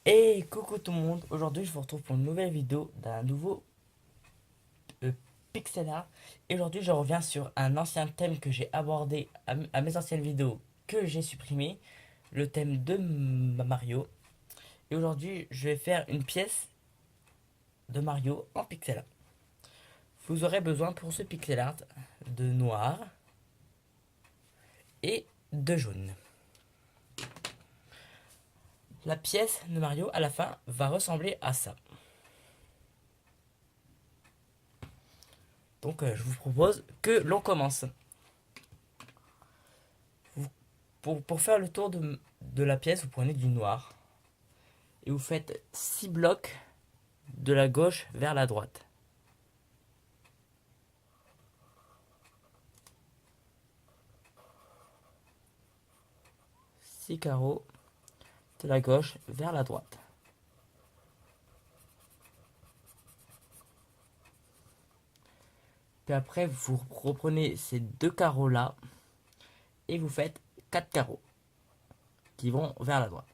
Et coucou tout le monde, aujourd'hui je vous retrouve pour une nouvelle vidéo d'un nouveau euh, pixel art. Et aujourd'hui je reviens sur un ancien thème que j'ai abordé à mes anciennes vidéos que j'ai supprimé, le thème de Mario. Et aujourd'hui je vais faire une pièce de Mario en pixel art. Vous aurez besoin pour ce pixel art de noir et de jaune. La pièce de Mario à la fin va ressembler à ça. Donc je vous propose que l'on commence. Pour faire le tour de la pièce, vous prenez du noir et vous faites 6 blocs de la gauche vers la droite. 6 carreaux de la gauche vers la droite. Puis après, vous reprenez ces deux carreaux là et vous faites 4 carreaux qui vont vers la droite.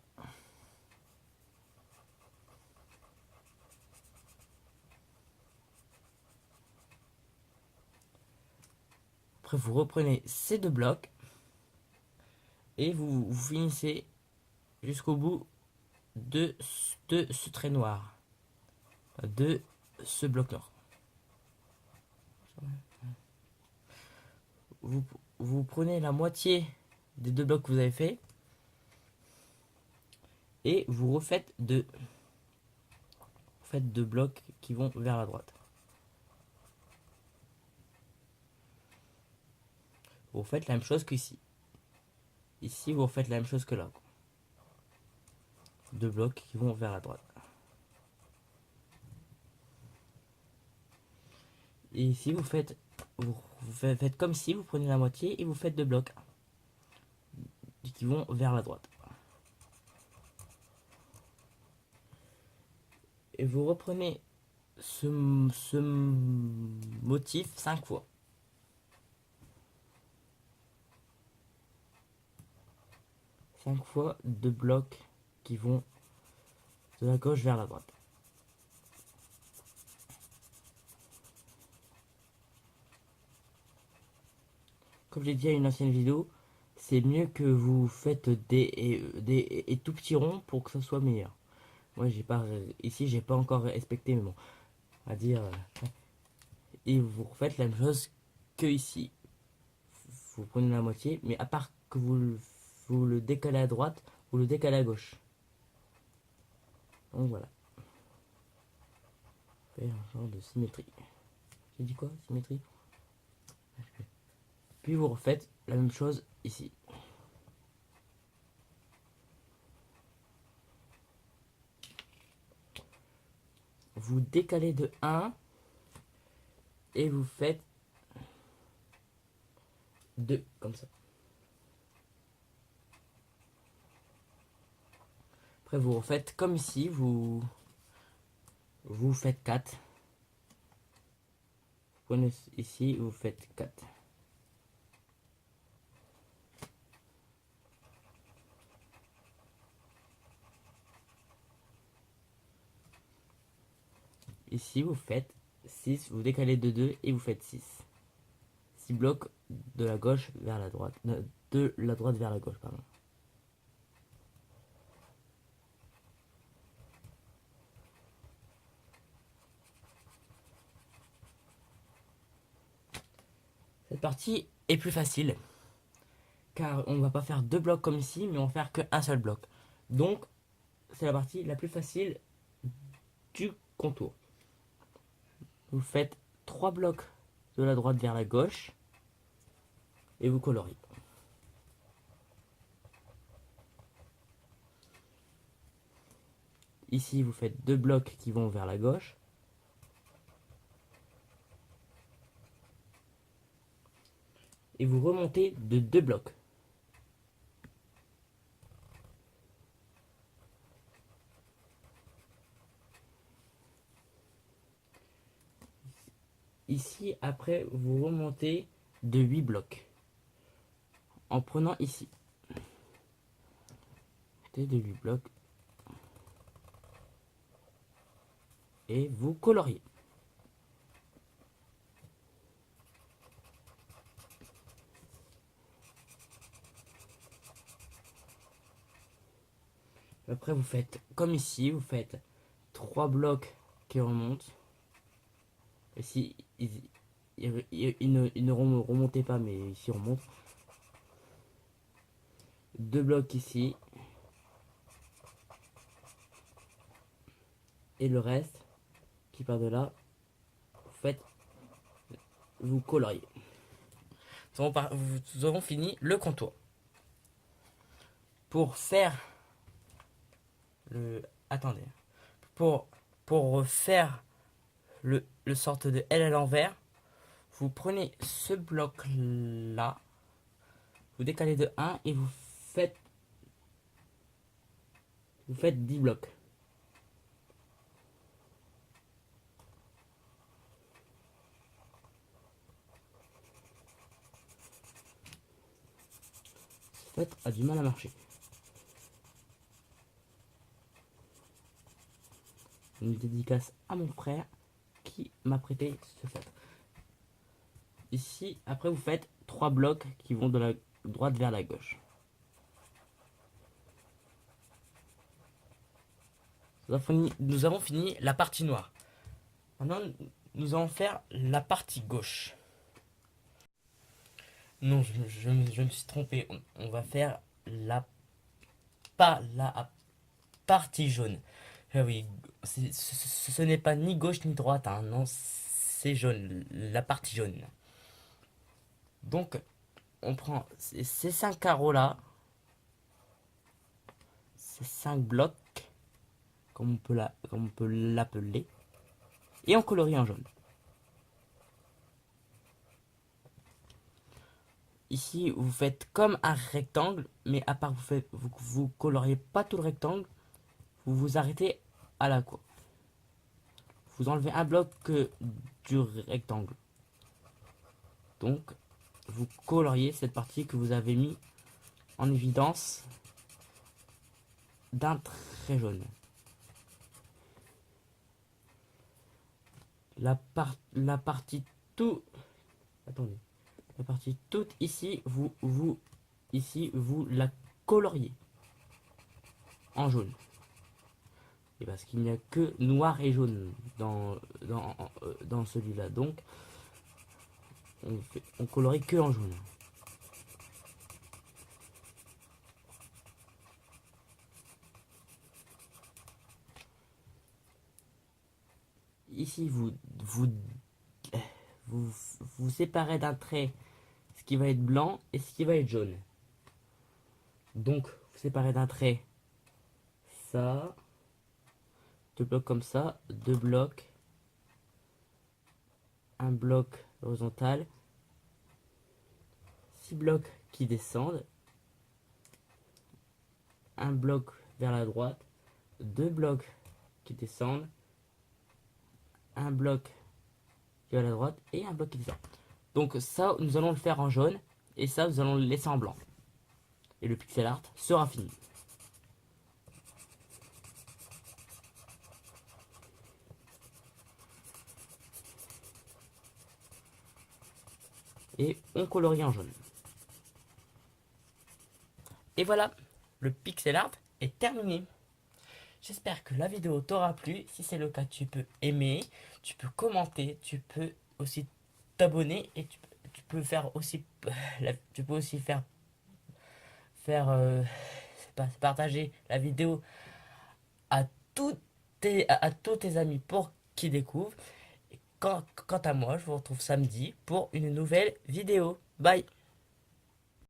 Après, vous reprenez ces deux blocs et vous finissez jusqu'au bout de ce trait noir, de ce bloc noir. Vous, vous prenez la moitié des deux blocs que vous avez fait et vous refaites deux blocs qui vont vers la droite. Vous faites la même chose qu'ici. Ici, vous refaites la même chose que là. Deux blocs qui vont vers la droite. Et ici, vous faites comme si vous prenez la moitié et vous faites deux blocs qui vont vers la droite. Et vous reprenez ce motif 5 fois. 5 fois deux blocs qui vont de la gauche vers la droite. Comme j'ai dit à une ancienne vidéo, c'est mieux que vous faites des tout petits ronds pour que ça soit meilleur. Moi, j'ai pas encore respecté, mais bon, à dire. Et vous refaites la même chose que ici. Vous prenez la moitié, mais à part que vous le décalez à droite, vous le décalez à gauche. Donc voilà. Faire un genre de symétrie. J'ai dit quoi? Symétrie. Puis vous refaites la même chose ici. Vous décalez de 1 et vous faites 2 comme ça. Après vous refaites comme ici, vous faites 4. Vous prenez ici, vous faites 4. Ici vous faites 6, vous décalez de 2 et vous faites 6. 6 blocs de la gauche vers la droite. De la droite vers la gauche, pardon. Cette partie est plus facile, car on ne va pas faire deux blocs comme ici, mais on va faire qu'un seul bloc. Donc, c'est la partie la plus facile du contour. Vous faites 3 blocs de la droite vers la gauche et vous coloriez. Ici, vous faites deux blocs qui vont vers la gauche. Et vous remontez de deux blocs. Ici, après, vous remontez de 8 blocs. En prenant ici. De 8 blocs. et vous coloriez. Après vous faites comme ici, vous faites 3 blocs qui remontent. Ici ils ne remontaient pas, mais ici on remonte. 2 blocs ici. Et le reste qui part de là, vous coloriez. Nous avons fini le contour. Pour faire le... Attendez. Pour faire le sorte de L à l'envers, vous prenez ce bloc là, vous décalez de 1 et vous faites 10 blocs. Ce fait a du mal à marcher. Une dédicace à mon frère qui m'a prêté ce fait. Ici, après vous faites 3 blocs qui vont de la droite vers la gauche. Nous avons fini la partie noire. Maintenant, nous allons faire la partie gauche. Non, je me suis trompé. On va faire la partie jaune. Ah oui, ce n'est pas ni gauche ni droite, hein, non, c'est jaune, la partie jaune. Donc, on prend ces 5 carreaux là, ces 5 blocs, comme on peut l'appeler, et on colorie en jaune. Ici, vous faites comme un rectangle, mais à part vous coloriez pas tout le rectangle, vous vous arrêtez à la courbe. Vous enlevez un bloc du rectangle. Donc, vous coloriez cette partie que vous avez mis en évidence d'un trait jaune. La partie toute ici, vous la coloriez en jaune. Et parce qu'il n'y a que noir et jaune dans celui-là, donc on colorie que en jaune. Ici vous séparez d'un trait ce qui va être blanc et ce qui va être jaune. Donc vous séparez d'un trait ça, 2 blocs comme ça, 2 blocs, un bloc horizontal, 6 blocs qui descendent, un bloc vers la droite, 2 blocs qui descendent, un bloc qui va à la droite et un bloc qui descend. Donc ça, nous allons le faire en jaune et ça, nous allons le laisser en blanc. Et le pixel art sera fini. Et on colorie en jaune. Et voilà, le pixel art est terminé. J'espère que la vidéo t'aura plu. Si c'est le cas, tu peux aimer, tu peux commenter, tu peux aussi t'abonner et tu peux faire aussi partager la vidéo à tous tes amis pour qu'ils découvrent. Quant à moi, je vous retrouve samedi pour une nouvelle vidéo. Bye.